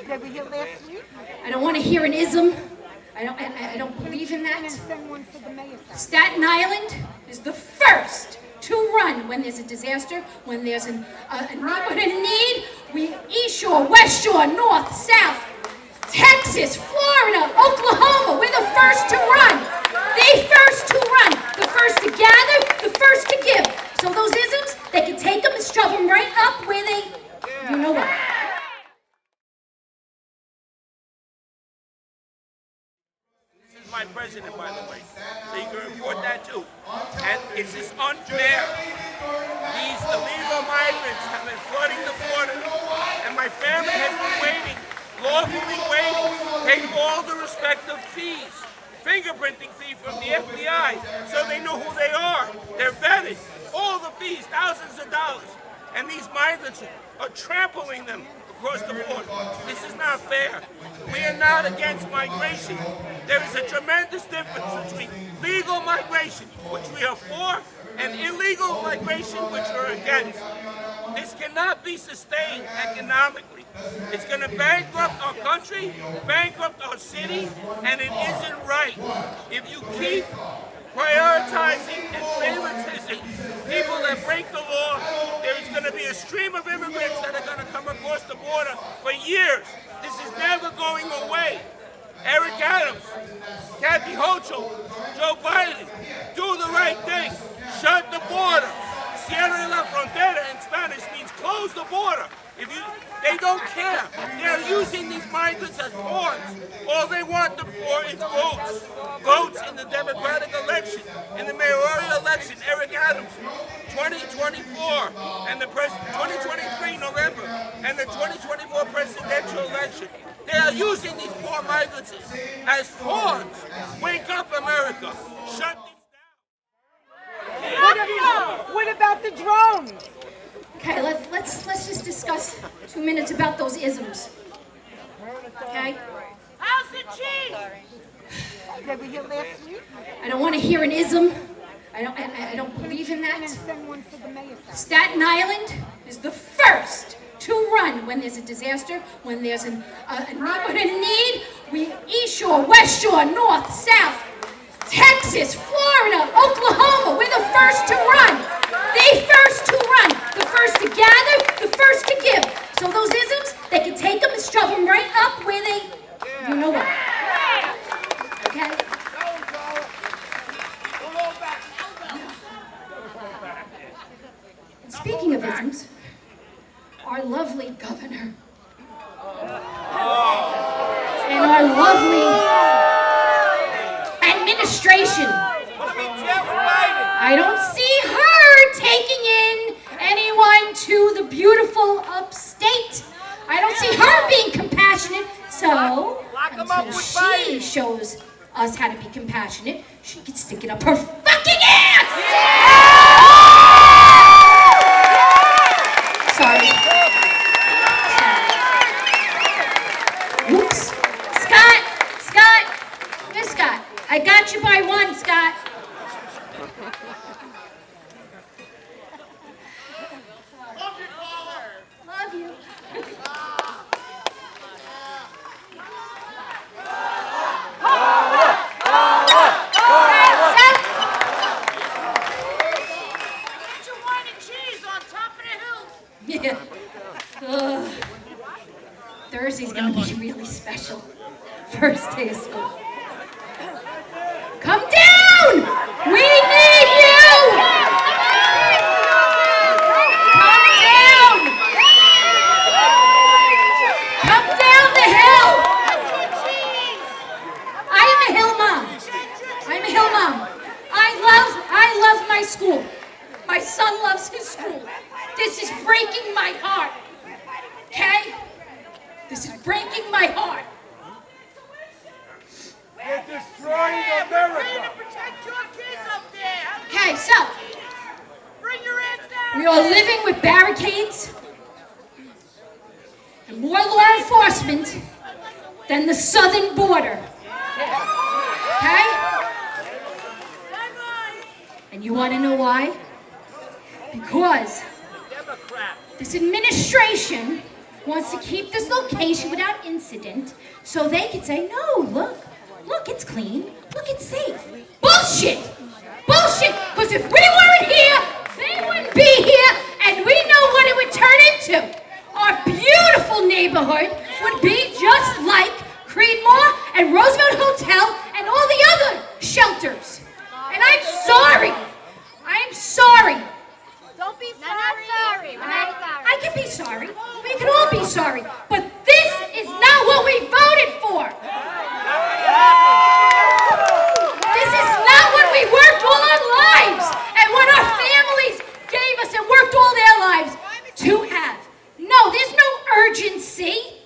They were here last week. I don't want to hear an ism. I don't believe in that. Send one for the mayor. Staten Island is the first to run when there's a disaster, when there's a neighborhood in need. We East Shore, West Shore, North, South, Texas, Florida, Oklahoma, we're the first to run. The first to run. The first to gather, the first to give. So those isms, they can take them and shove them right up where they, you know what. My president, by the way, so you can report that too. And it's just unfair. These illegal migrants have been flooding the border, and my family has been waiting, lawfully waiting, paying all the respective fees, fingerprinting fee from the FBI, so they know who they are. They're vetted. All the fees, thousands of dollars. And these migrants are trampling them across the border. This is not fair. We are not against migration. There is a tremendous difference between legal migration, which we are for, and illegal migration, which we're against. This cannot be sustained economically. It's going to bankrupt our country, bankrupt our city, and it isn't right. If you keep prioritizing and favoritizing people that break the law, there is going to be a stream of immigrants that are going to come across the border for years. This is never going away. Eric Adams, Kathy Hochul, Joe Biden, do the right thing. Shut the border. Cierre la frontera in Spanish means close the border. They don't care. They're using these migrants as pawns. All they want them for is votes. Votes in the Democratic election, in the mayoral election, Eric Adams, 2024, and the 2023 November, and the 2024 presidential election. They are using these poor migrants as pawns. Wake up, America. Shut this down. What about the drones? Okay, let's just discuss 2 minutes about those isms. Okay? How's the cheese? They were here last week. I don't want to hear an ism. I don't believe in that. Send one for the mayor. Staten Island is the first to run when there's a disaster, when there's a neighborhood in need. We East Shore, West Shore, North, South, Texas, Florida, Oklahoma, we're the first to run. The first to run. The first to gather, the first to give. So those isms, they can take them and shove them right up where they, you know what. Okay? And speaking of isms, our lovely governor and our lovely administration, I don't see her taking in anyone to the beautiful upstate. I don't see her being compassionate. So, until she shows us how to be compassionate, she can stick it up her fucking ass! Sorry. Oops. Scott! Miss Scott, I got you by one, Scott. Love you. Yeah. Thursday's gonna be really special. First day of school. Come down! We need you! Come down! Come down the hill! I'm a hill mom. I'm a hill mom. I love my school. My son loves his school. This is breaking my heart. Okay? This is breaking my heart. They're destroying America. Okay, so we are living with barricades and more law enforcement than the southern border. Okay? And you want to know why? Because this administration wants to keep this location without incident so they can say, no, look, it's clean, look, it's safe. Bullshit! Bullshit! Because if we weren't here, they wouldn't be here, and we know what it would turn into. Our beautiful neighborhood would be just like Creedmoor and Roosevelt Hotel and all the other shelters. And I'm sorry. I'm sorry. Don't be sorry. We're not sorry. I can be sorry. We can all be sorry. But this is not what we voted for. This is not what we worked all our lives and what our families gave us and worked all their lives to have. No, there's no urgency.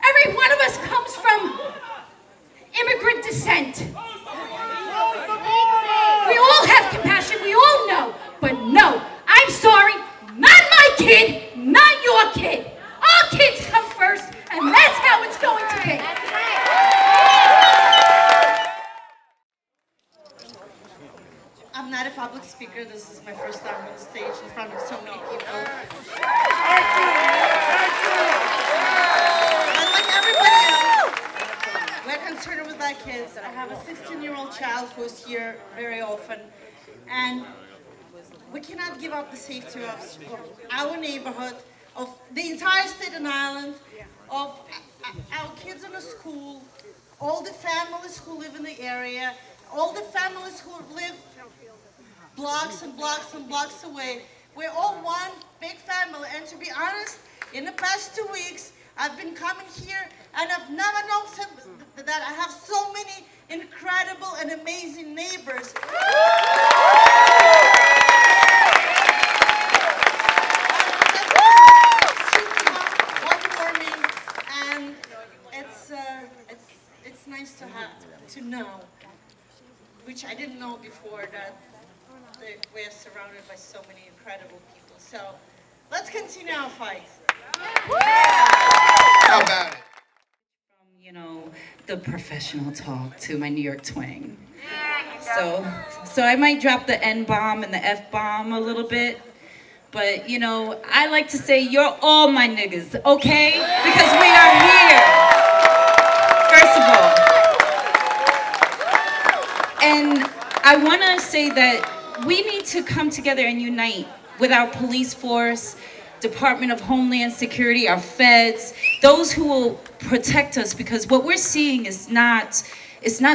Every one of us comes from immigrant descent. We all have compassion, we all know. But no, I'm sorry, not my kid, not your kid. Our kids come first, and that's how it's going to be. I'm not a public speaker. This is my first time on the stage in front of so many people. But like everybody else, we're concerned with our kids. I have a 16-year-old child who's here very often, and we cannot give up the safety of our neighborhood, of the entire Staten Island, of our kids in the school, all the families who live in the area, all the families who live blocks and blocks and blocks away. We're all one big family, and to be honest, in the past 2 weeks, I've been coming here, and I've never known that I have so many incredible and amazing neighbors. And it's nice to know, which I didn't know before, that we're surrounded by so many incredible people. So let's continue our fight. How about it? From, the professional talk to my New York twang. So I might drop the N-bomb and the F-bomb a little bit, but, I like to say you're all my niggas, okay? Because we are here, first of all. And I want to say that we need to come together and unite with our police force, Department of Homeland Security, our feds, those who will protect us, because what we're seeing is not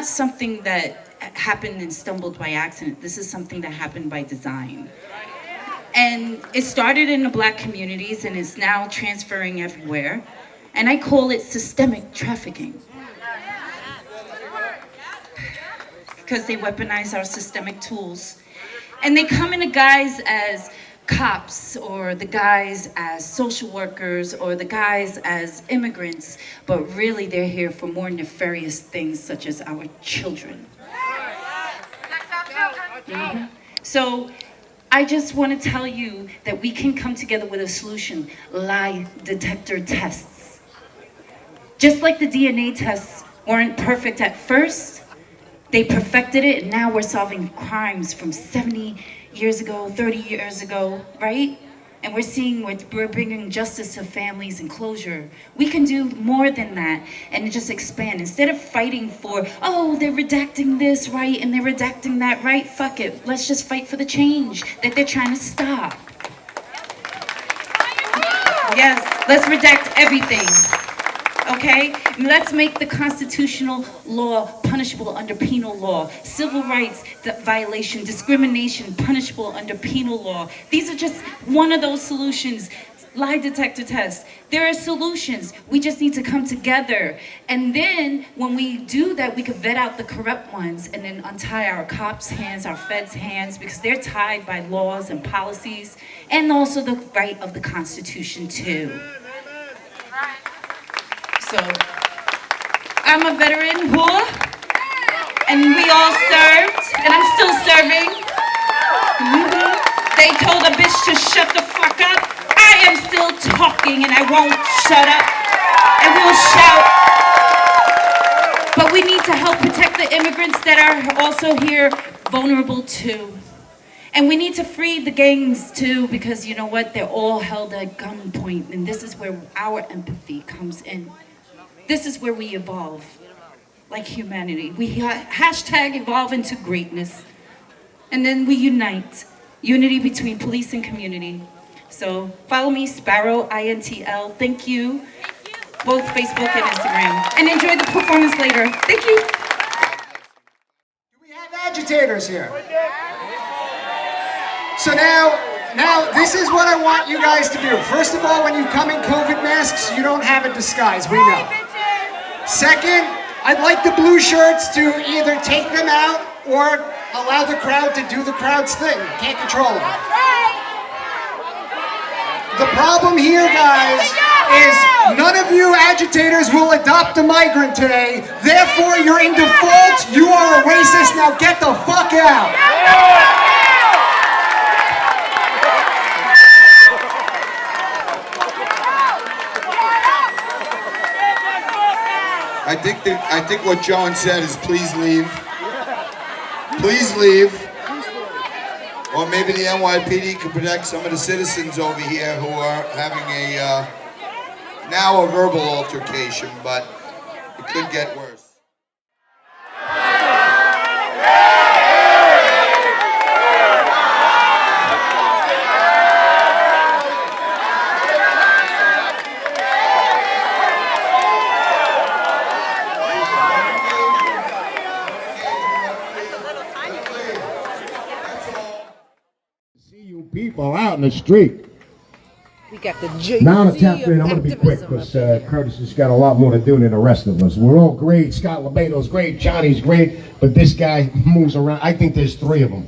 something that happened and stumbled by accident. This is something that happened by design. And it started in the Black communities and is now transferring everywhere. And I call it systemic trafficking. Because they weaponize our systemic tools. And they come in a guise as cops, or the guise as social workers, or the guise as immigrants, but really they're here for more nefarious things such as our children. Mm-hmm. So I just want to tell you that we can come together with a solution: lie detector tests. Just like the DNA tests weren't perfect at first, they perfected it, and now we're solving crimes from 70 years ago, 30 years ago, right? And we're bringing justice to families and closure. We can do more than that and just expand. Instead of fighting for, they're redacting this right and they're redacting that right, fuck it. Let's just fight for the change that they're trying to stop. Yes, let's redact everything. Okay? Let's make the constitutional law punishable under penal law. Civil rights violation, discrimination punishable under penal law. These are just one of those solutions. Lie detector tests. There are solutions. We just need to come together. And then when we do that, we can vet out the corrupt ones and then untie our cops' hands, our feds' hands, because they're tied by laws and policies, and also the right of the Constitution too. So, I'm a veteran whore, and we all served, and I'm still serving. Mm-hmm. They told a bitch to shut the fuck up. I am still talking, and I won't shut up. I will shout. But we need to help protect the immigrants that are also here, vulnerable too. And we need to free the gangs too, because you know what? They're all held at gunpoint, and this is where our empathy comes in. This is where we evolve, like humanity. We hashtag evolve into greatness, and then we unite. Unity between police and community. So follow me, Sparrow, INTL. Thank you. Both Facebook and Instagram. And enjoy the performance later. Thank you. Do we have agitators here? So now this is what I want you guys to do. First of all, when you come in COVID masks, you don't have a disguise, we know. Second, I'd like the blue shirts to either take them out or allow the crowd to do the crowd's thing. You can't control them. The problem here, guys, is none of you agitators will adopt a migrant today. Therefore, you're in default. You are a racist. Now get the fuck out. I think what John said is please leave. Please leave. Or maybe the NYPD could protect some of the citizens over here who are having now a verbal altercation, but it could get worse. People out in the street. We got the J. Now to tap in, I'm going to be quick because Curtis has got a lot more to do than the rest of us. We're all great. Scott LeBeto's great. Johnny's great. But this guy moves around. I think there's 3 of them.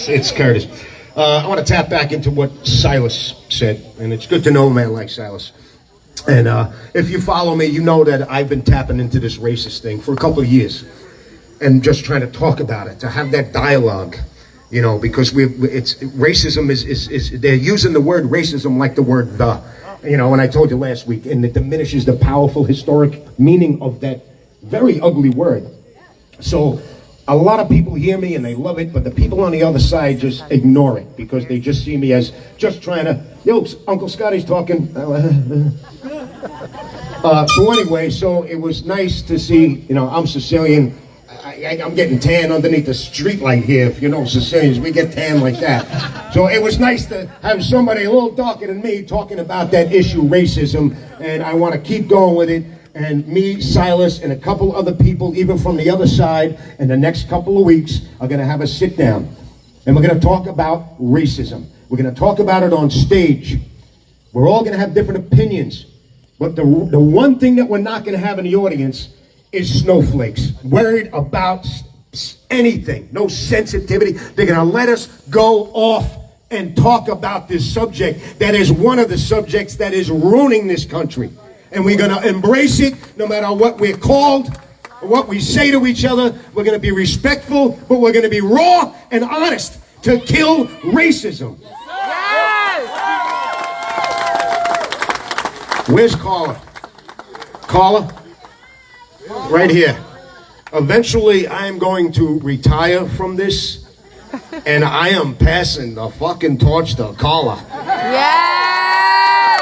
It's Curtis. I want to tap back into what Silas said. And it's good to know a man like Silas. And if you follow me, you know that I've been tapping into this racist thing for a couple of years. And just trying to talk about it, to have that dialogue, you know, because racism is they're using the word racism like the word the, you know, and I told you last week, and it diminishes the powerful historic meaning of that very ugly word. So a lot of people hear me and they love it, but the people on the other side just ignore it because they just see me as just trying to, yo, Uncle Scotty's talking. So anyway, so it was nice to see, you know, I'm Sicilian. I'm getting tan underneath the street light here. If you know Sicilians, we get tan like that. So it was nice to have somebody a little darker than me talking about that issue, racism, and I want to keep going with it. And me, Silas, and a couple other people, even from the other side, in the next couple of weeks, are going to have a sit down. And we're going to talk about racism. We're going to talk about it on stage. We're all going to have different opinions. But the one thing that we're not going to have in the audience is snowflakes, worried about anything, no sensitivity. They're gonna let us go off and talk about this subject that is one of the subjects that is ruining this country. And we're gonna embrace it no matter what we're called, or what we say to each other. We're gonna be respectful, but we're gonna be raw and honest to kill racism. Yes! Where's Carla? Carla? Right here. Eventually, I am going to retire from this, and I am passing the fucking torch to Carla. Yes!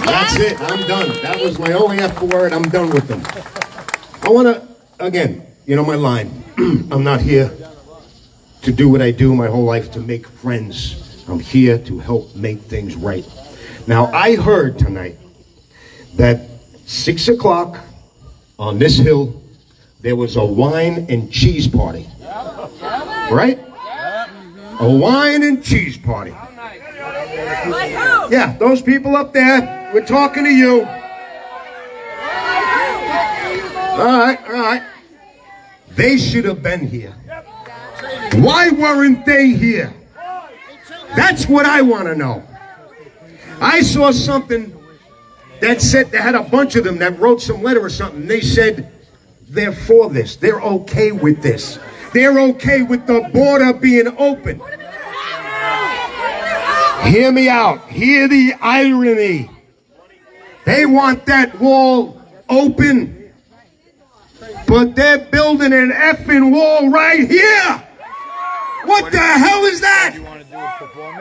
That's it. I'm done. That was my only F word. I'm done with them. I want to, again, you know my line. I'm not here to do what I do my whole life to make friends. I'm here to help make things right. Now, I heard tonight that 6 o'clock on this hill, there was a wine and cheese party. Right? A wine and cheese party. Yeah, those people up there, we're talking to you. All right. They should have been here. Why weren't they here? That's what I want to know. I saw something that said, they had a bunch of them that wrote some letter or something. They said they're for this. They're okay with this. They're okay with the border being open. Hear me out. Hear the irony. They want that wall open but they're building an effing wall right here. What the hell is that?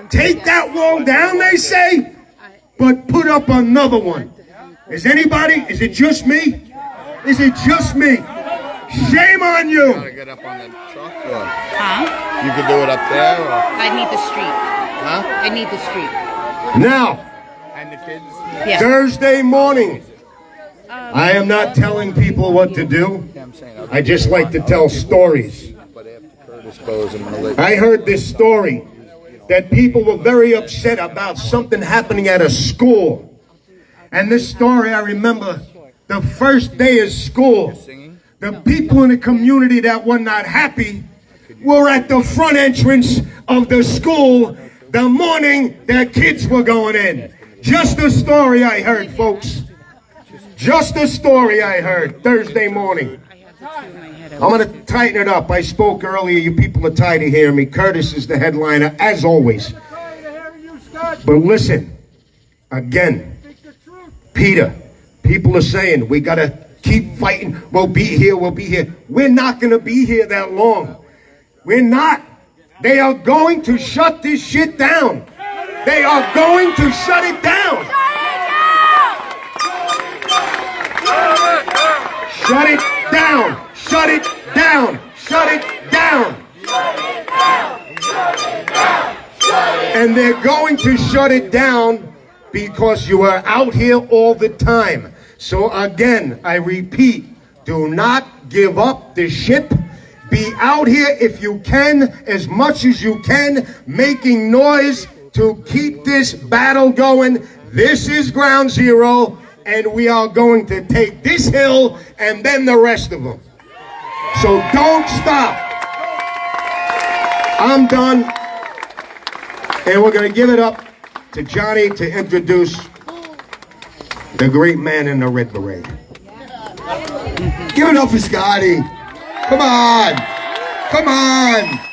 Take that wall down, they say, but put up another one. Is it just me? Is it just me? Shame on you. Gotta get up on the truck, or you can do it up there, or I need the street. huh? I need the street. Now, And the kids. Yeah. Thursday morning, I am not telling people what to do. I just like to tell stories. But after Curtis goes, I'm gonna let I heard this story that people were very upset about something happening at a school. And this story, I remember the first day of school, the people in the community that were not happy were at the front entrance of the school the morning their kids were going in. Just a story I heard, folks. Just a story I heard Thursday morning. I'm going to tighten it up. I spoke earlier. You people are tired of hearing me. Curtis is the headliner, as always. But listen, again, Peter, people are saying we got to keep fighting. We'll be here. We'll be here. We're not going to be here that long. We're not. They are going to shut this shit down. They are going to shut it down. Shut it down. Shut it down. Shut it down. And they're going to shut it down because you are out here all the time. So again, I repeat, do not give up the ship. Be out here if you can, as much as you can, making noise to keep this battle going. This is ground zero, and we are going to take this hill and then the rest of them. So don't stop. I'm done. And we're going to give it up to Johnny to introduce the great man in the red beret. give it up for Scotty. Come on. Come on.